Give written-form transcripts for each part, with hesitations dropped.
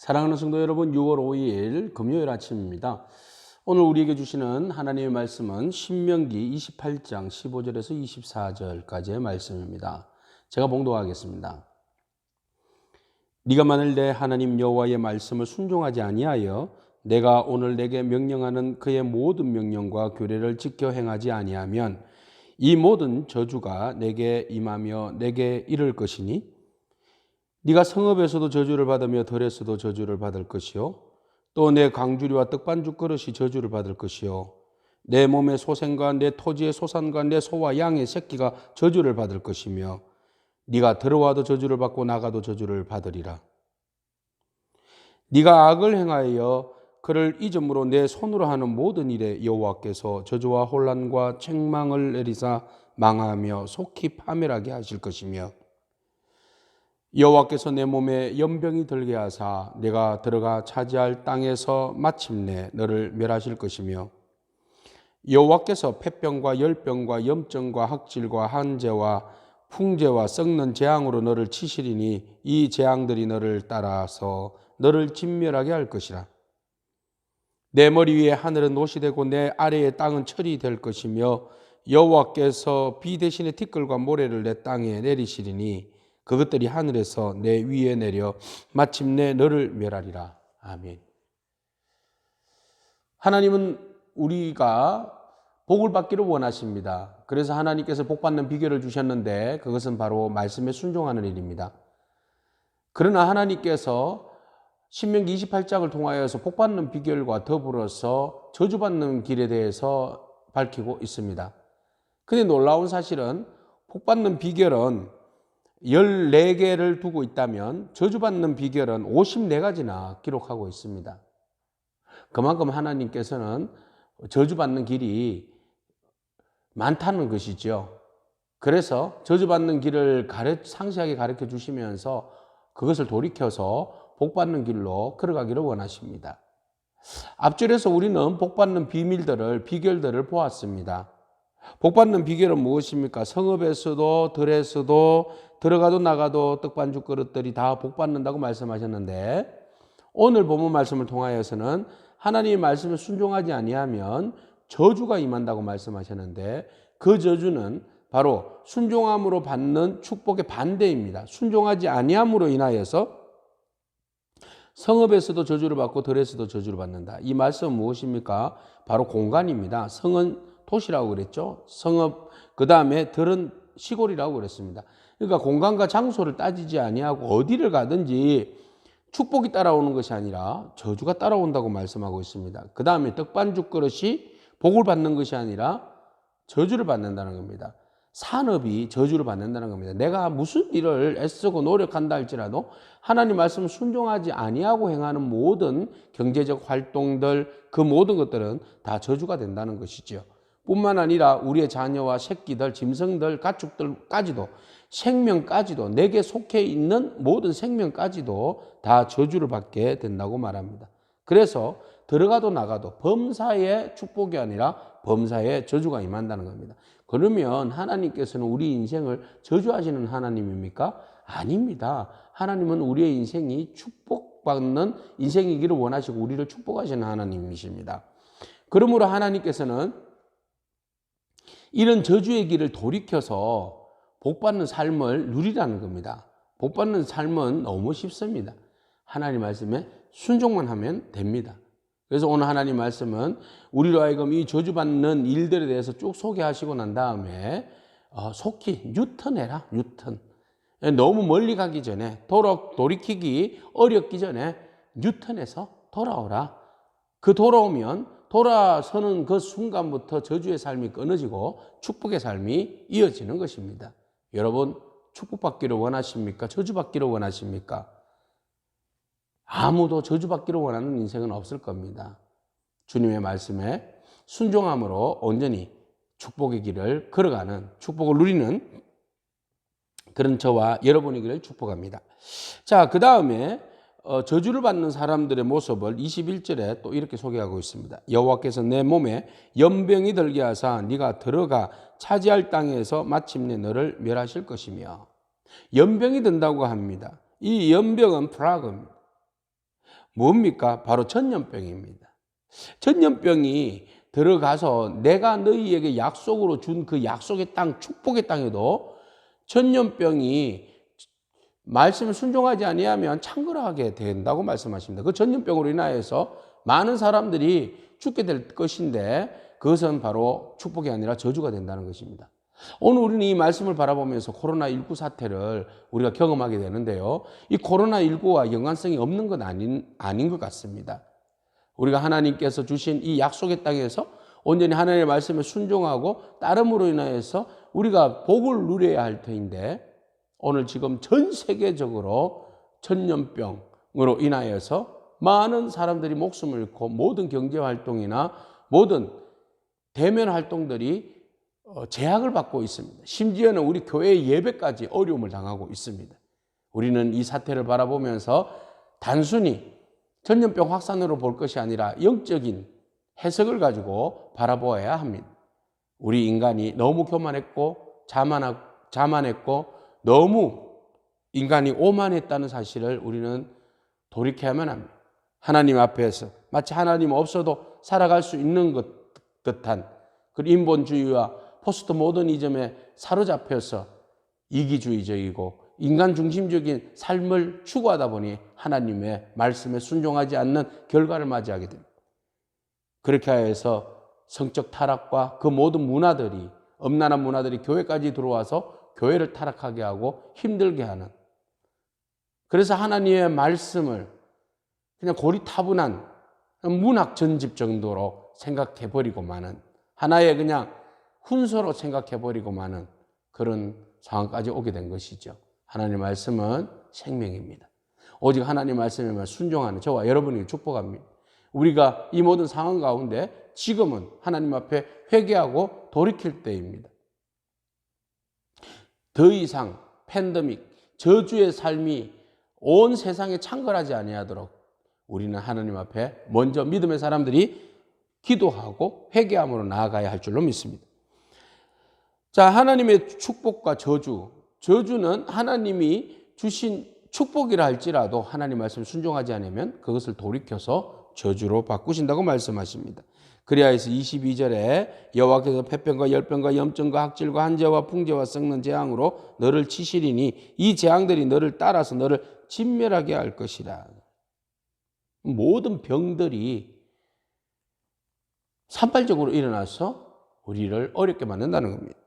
사랑하는 성도 여러분, 6월 5일 금요일 아침입니다. 오늘 우리에게 주시는 하나님의 말씀은 신명기 28장 15절에서 24절까지의 말씀입니다. 제가 봉독하겠습니다. 네가 만일 내 하나님 여호와의 말씀을 순종하지 아니하여 내가 오늘 내게 명령하는 그의 모든 명령과 규례를 지켜 행하지 아니하면 이 모든 저주가 내게 임하며 내게 이를 것이니 네가 성읍에서도 저주를 받으며 들에서도 저주를 받을 것이요 또 내 강주리와 떡반죽 그릇이 저주를 받을 것이요 내 몸의 소생과 내 토지의 소산과 내 소와 양의 새끼가 저주를 받을 것이며 네가 들어와도 저주를 받고 나가도 저주를 받으리라. 네가 악을 행하여 그를 잊음으로 내 손으로 하는 모든 일에 여호와께서 저주와 혼란과 책망을 내리사 망하며 속히 파멸하게 하실 것이며 여호와께서 내 몸에 연병이 들게 하사 내가 들어가 차지할 땅에서 마침내 너를 멸하실 것이며 여호와께서 폐병과 열병과 염증과 학질과 한재와 풍재와 썩는 재앙으로 너를 치시리니 이 재앙들이 너를 따라서 너를 진멸하게 할 것이라. 내 머리 위에 하늘은 노시 되고 내 아래의 땅은 철이 될 것이며 여호와께서 비 대신에 티끌과 모래를 내 땅에 내리시리니 그것들이 하늘에서 내 위에 내려 마침내 너를 멸하리라. 아멘. 하나님은 우리가 복을 받기를 원하십니다. 그래서 하나님께서 복 받는 비결을 주셨는데 그것은 바로 말씀에 순종하는 일입니다. 그러나 하나님께서 신명기 28장을 통하여서 복 받는 비결과 더불어서 저주받는 길에 대해서 밝히고 있습니다. 근데 놀라운 사실은 복 받는 비결은 14개를 두고 있다면 저주받는 비결은 54가지나 기록하고 있습니다. 그만큼 하나님께서는 저주받는 길이 많다는 것이죠. 그래서 저주받는 길을 상세하게 가르쳐 주시면서 그것을 돌이켜서 복받는 길로 걸어가기를 원하십니다. 앞줄에서 우리는 복받는 비결들을 보았습니다. 복받는 비결은 무엇입니까? 성읍에서도 들에서도 들어가도 나가도 떡반죽 그릇들이 다 복받는다고 말씀하셨는데 오늘 본문 말씀을 통하여서는 하나님의 말씀에 순종하지 아니하면 저주가 임한다고 말씀하셨는데 그 저주는 바로 순종함으로 받는 축복의 반대입니다. 순종하지 아니함으로 인하여서 성읍에서도 저주를 받고 들에서도 저주를 받는다. 이 말씀은 무엇입니까? 바로 공간입니다. 성은 도시라고 그랬죠. 성읍, 그 다음에 들은 시골이라고 그랬습니다. 그러니까 공간과 장소를 따지지 아니하고 어디를 가든지 축복이 따라오는 것이 아니라 저주가 따라온다고 말씀하고 있습니다. 그 다음에 떡반죽 그릇이 복을 받는 것이 아니라 저주를 받는다는 겁니다. 산업이 저주를 받는다는 겁니다. 내가 무슨 일을 애쓰고 노력한다 할지라도 하나님 말씀 순종하지 아니하고 행하는 모든 경제적 활동들, 그 모든 것들은 다 저주가 된다는 것이죠. 뿐만 아니라 우리의 자녀와 새끼들, 짐승들, 가축들까지도 생명까지도 내게 속해 있는 모든 생명까지도 다 저주를 받게 된다고 말합니다. 그래서 들어가도 나가도 범사의 축복이 아니라 범사의 저주가 임한다는 겁니다. 그러면 하나님께서는 우리 인생을 저주하시는 하나님입니까? 아닙니다. 하나님은 우리의 인생이 축복받는 인생이기를 원하시고 우리를 축복하시는 하나님이십니다. 그러므로 하나님께서는 이런 저주의 길을 돌이켜서 복받는 삶을 누리라는 겁니다. 복받는 삶은 너무 쉽습니다. 하나님 말씀에 순종만 하면 됩니다. 그래서 오늘 하나님 말씀은 우리로 하여금 이 저주받는 일들에 대해서 쭉 소개하시고 난 다음에 속히 뉴턴해라. 뉴턴. 너무 멀리 가기 전에 돌이키기 어렵기 전에 뉴턴해서 돌아오라. 그 돌아오면 돌아서는 그 순간부터 저주의 삶이 끊어지고 축복의 삶이 이어지는 것입니다. 여러분 축복받기를 원하십니까? 저주받기를 원하십니까? 아무도 저주받기를 원하는 인생은 없을 겁니다. 주님의 말씀에 순종함으로 온전히 축복의 길을 걸어가는, 축복을 누리는 그런 저와 여러분이기를 축복합니다. 자, 그 다음에 저주를 받는 사람들의 모습을 21절에 또 이렇게 소개하고 있습니다. 여호와께서 내 몸에 연병이 들게 하사 네가 들어가 차지할 땅에서 마침내 너를 멸하실 것이며 연병이 든다고 합니다. 이 연병은 플라그입니다. 뭡니까? 바로 전염병입니다. 전염병이 들어가서 내가 너희에게 약속으로 준 그 약속의 땅, 축복의 땅에도 전염병이 말씀을 순종하지 아니하면 창궐하게 된다고 말씀하십니다. 그 전염병으로 인하여서 많은 사람들이 죽게 될 것인데 그것은 바로 축복이 아니라 저주가 된다는 것입니다. 오늘 우리는 이 말씀을 바라보면서 코로나19 사태를 우리가 경험하게 되는데요. 이 코로나19와 연관성이 없는 건 아닌 것 같습니다. 우리가 하나님께서 주신 이 약속의 땅에서 온전히 하나님의 말씀에 순종하고 따름으로 인하여서 우리가 복을 누려야 할 터인데 오늘 지금 전 세계적으로 전염병으로 인하여서 많은 사람들이 목숨을 잃고 모든 경제활동이나 모든 대면 활동들이 제약을 받고 있습니다. 심지어는 우리 교회의 예배까지 어려움을 당하고 있습니다. 우리는 이 사태를 바라보면서 단순히 전염병 확산으로 볼 것이 아니라 영적인 해석을 가지고 바라보아야 합니다. 우리 인간이 너무 교만했고 자만했고 너무 인간이 오만했다는 사실을 우리는 돌이켜야만 합니다. 하나님 앞에서 마치 하나님 없어도 살아갈 수 있는 것 듯한 그 인본주의와 포스트 모더니즘에 사로잡혀서 이기주의적이고 인간 중심적인 삶을 추구하다 보니 하나님의 말씀에 순종하지 않는 결과를 맞이하게 됩니다. 그렇게 해서 성적 타락과 그 모든 문화들이 엄난한 문화들이 교회까지 들어와서 교회를 타락하게 하고 힘들게 하는, 그래서 하나님의 말씀을 그냥 고리타분한 문학 전집 정도로 생각해버리고 마는, 하나의 그냥 훈서로 생각해버리고 마는 그런 상황까지 오게 된 것이죠. 하나님의 말씀은 생명입니다. 오직 하나님의 말씀에만 순종하는 저와 여러분에게 축복합니다. 우리가 이 모든 상황 가운데 지금은 하나님 앞에 회개하고 돌이킬 때입니다. 더 이상 팬데믹, 저주의 삶이 온 세상에 창궐하지 아니하도록 우리는 하나님 앞에 먼저 믿음의 사람들이 기도하고 회개함으로 나아가야 할 줄로 믿습니다. 자, 하나님의 축복과 저주. 저주는 하나님이 주신 축복이라 할지라도 하나님 말씀 순종하지 않으면 그것을 돌이켜서 저주로 바꾸신다고 말씀하십니다. 그리하여서 22절에 여호와께서 폐병과 열병과 염증과 학질과 한재와 풍재와 썩는 재앙으로 너를 치시리니 이 재앙들이 너를 따라서 너를 진멸하게 할 것이라. 모든 병들이 산발적으로 일어나서 우리를 어렵게 만든다는 겁니다.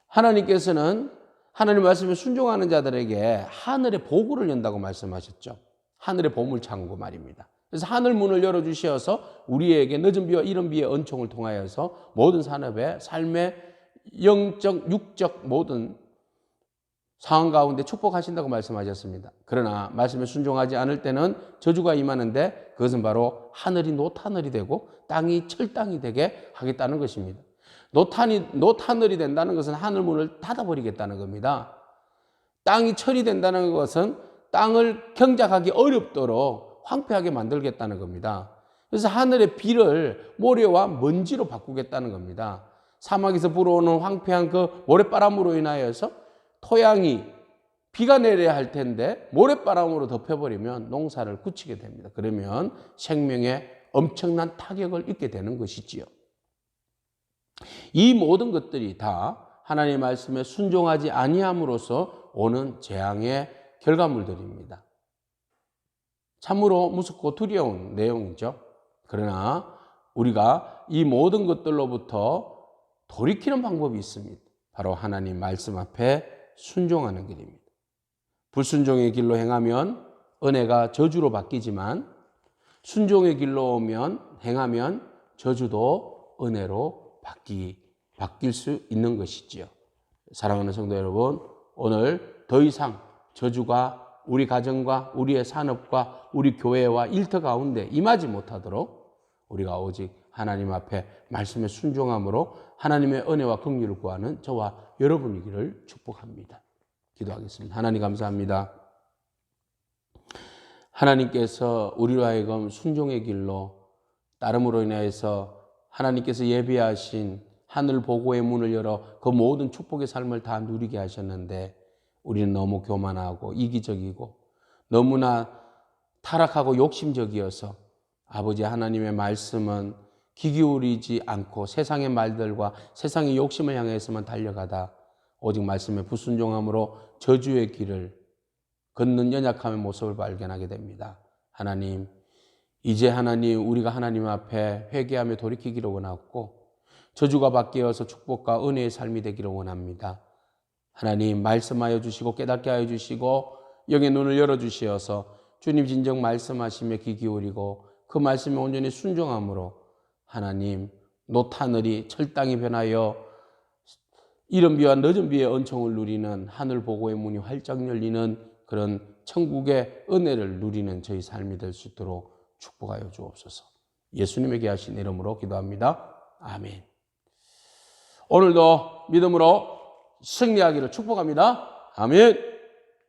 하나님께서는 하나님 말씀에 순종하는 자들에게 하늘의 보고를 연다고 말씀하셨죠. 하늘의 보물창고 말입니다. 그래서 하늘 문을 열어주셔서 우리에게 늦은 비와 이른 비의 은총을 통하여서 모든 산업의 삶의 영적, 육적 모든 상황 가운데 축복하신다고 말씀하셨습니다. 그러나 말씀에 순종하지 않을 때는 저주가 임하는데 그것은 바로 하늘이 노타늘이 되고 땅이 철땅이 되게 하겠다는 것입니다. 노타늘이 된다는 것은 하늘 문을 닫아버리겠다는 겁니다. 땅이 철이 된다는 것은 땅을 경작하기 어렵도록 황폐하게 만들겠다는 겁니다. 그래서 하늘의 비를 모래와 먼지로 바꾸겠다는 겁니다. 사막에서 불어오는 황폐한 그 모래바람으로 인하여서 토양이 비가 내려야 할 텐데 모래바람으로 덮여버리면 농사를 굳히게 됩니다. 그러면 생명에 엄청난 타격을 입게 되는 것이지요. 이 모든 것들이 다 하나님의 말씀에 순종하지 아니함으로써 오는 재앙의 결과물들입니다. 참으로 무섭고 두려운 내용이죠. 그러나 우리가 이 모든 것들로부터 돌이키는 방법이 있습니다. 바로 하나님 말씀 앞에 순종하는 길입니다. 불순종의 길로 행하면 은혜가 저주로 바뀌지만 순종의 길로 행하면 저주도 은혜로 바뀔 수 있는 것이지요. 사랑하는 성도 여러분, 오늘 더 이상 저주가 우리 가정과 우리의 산업과 우리 교회와 일터 가운데 임하지 못하도록 우리가 오직 하나님 앞에 말씀에 순종함으로 하나님의 은혜와 긍휼을 구하는 저와 여러분이기를 축복합니다. 기도하겠습니다. 하나님 감사합니다. 하나님께서 우리로 하여금 순종의 길로 따름으로 인해서 하나님께서 예비하신 하늘 보고의 문을 열어 그 모든 축복의 삶을 다 누리게 하셨는데 우리는 너무 교만하고 이기적이고 너무나 타락하고 욕심적이어서 아버지 하나님의 말씀은 귀 기울이지 않고 세상의 말들과 세상의 욕심을 향해서만 달려가다 오직 말씀에 불순종함으로 저주의 길을 걷는 연약함의 모습을 발견하게 됩니다. 하나님, 이제 하나님 우리가 하나님 앞에 회개하며 돌이키기를 원하고 저주가 바뀌어서 축복과 은혜의 삶이 되기를 원합니다. 하나님 말씀하여 주시고 깨닫게 하여 주시고 영의 눈을 열어주시어서 주님 진정 말씀하시며 귀 기울이고 그 말씀에 온전히 순종함으로 하나님 노타늘이 철땅이 변하여 이른 비와 늦은 비의 은총을 누리는 하늘 보고의 문이 활짝 열리는 그런 천국의 은혜를 누리는 저희 삶이 될 수 있도록 축복하여 주옵소서. 예수님에게 하신 이름으로 기도합니다. 아멘. 오늘도 믿음으로 승리하기를 축복합니다. 아멘.